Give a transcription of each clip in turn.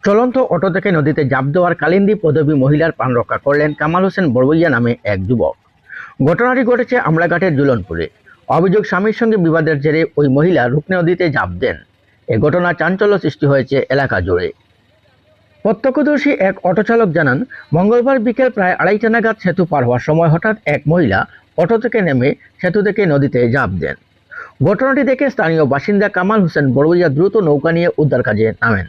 চলন্ত অটো থেকে নদীতে ঝাঁপ দেওয়ার কালিন্দী পদবী মহিলার প্রাণ রক্ষা করলেন কামাল হোসেন বড়বইয়া নামে এক যুবক। ঘটনাটি ঘটেছে আমলাঘাটের জুলনপুরে। অভিযোগ, স্বামীর সঙ্গে বিবাদের জেরে ওই মহিলা রুকনি নদীতে ঝাঁপ দেন। এ ঘটনায় চাঞ্চল্য সৃষ্টি হয়েছে এলাকা জুড়ে। প্রত্যক্ষদর্শী এক অটো চালক জানান, মঙ্গলবার বিকেল প্রায় 2:30 নাগাদ সেতু পার হওয়ার সময় হঠাৎ এক মহিলা অটো থেকে নেমে সেতু থেকে নদীতে ঝাঁপ দেন। ঘটনাটি দেখে স্থানীয় বাসিন্দা কামাল হোসেন বড়বইয়া দ্রুত নৌকা নিয়ে উদ্ধার কাজে নামেন।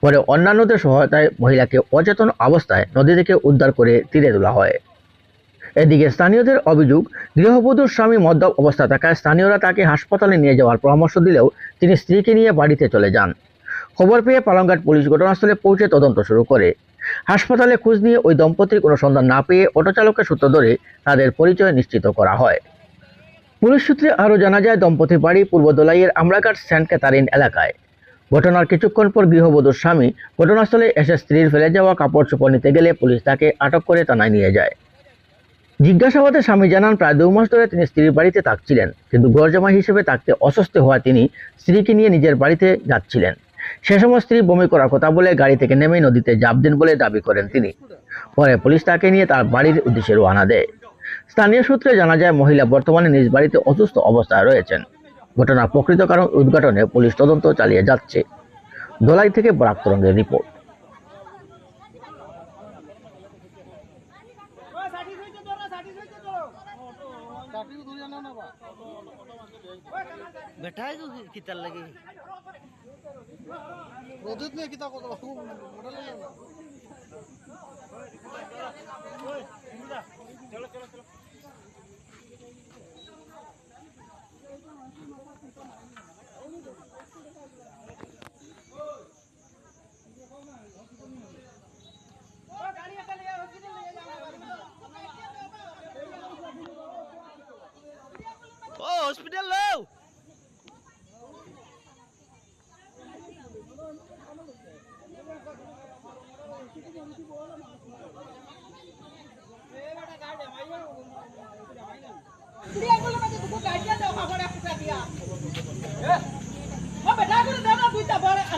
পরে অন্যান্যদের সহায়তায় মহিলাকে অচেতন অবস্থায় নদী থেকে উদ্ধার করে তীরে তোলা হয়। এদিকে স্থানীয়দের অভিযোগ, গৃহবধূর স্বামী মদ্যপ অবস্থা থাকায় স্থানীয়রা তাকে হাসপাতালে নিয়ে যাওয়ার পরামর্শ দিলেও তিনি স্ত্রীকে নিয়ে বাড়িতে চলে যান। খবর পেয়ে পালংঘাট পুলিশ ঘটনাস্থলে পৌঁছে তদন্ত শুরু করে। হাসপাতালে খোঁজ নিয়ে ওই দম্পতির কোনো সন্ধান না পেয়ে অটো চালকের সূত্র ধরে তাদের পরিচয় নিশ্চিত করা হয়। পুলিশ সূত্রে আরও জানা যায়, দম্পতির বাড়ি পূর্ব দোলাইয়ের আমরাঘাট সেন্ট ক্যাথারিন এলাকায়। ঘটনার কিছুক্ষণ পর গৃহবধূর স্বামী ঘটনাস্থলে এসে স্ত্রীর ফেলে যাওয়া কাপড় চোপড় নিতে গেলে পুলিশ তাকে আটক করে থানায় নিয়ে যায়। জিজ্ঞাসাবাদে স্বামী জানান, প্রায় 2 মাস ধরে তিনি স্ত্রীর বাড়িতে থাকছিলেন, কিন্তু ঘরজামাই হিসেবে থাকতে অস্বস্তি হওয়ায় তিনি স্ত্রীকে নিয়ে নিজের বাড়িতে যাচ্ছিলেন। সে সময় স্ত্রী বমি করার কথা বলে গাড়ি থেকে নেমে নদীতে ঝাঁপ দেন বলে দাবি করেন তিনি। পরে পুলিশ তাকে নিয়ে তার বাড়ির উদ্দেশ্যে রওনা দেয়। স্থানীয় সূত্রে জানা যায়, মহিলা বর্তমানে নিজ বাড়িতে অসুস্থ অবস্থায় রয়েছেন। ঘটনার প্রকৃত কারণ উদ্ঘাটনে পুলিশ তদন্ত চালিয়ে যাচ্ছে। দোলাই থেকে বরাক তরঙ্গের রিপোর্ট। बैठा है तू कितना लगे रोदित में कितना को मॉडल ले ना चलो चलो चलो ओ हॉस्पिटल लो बेटा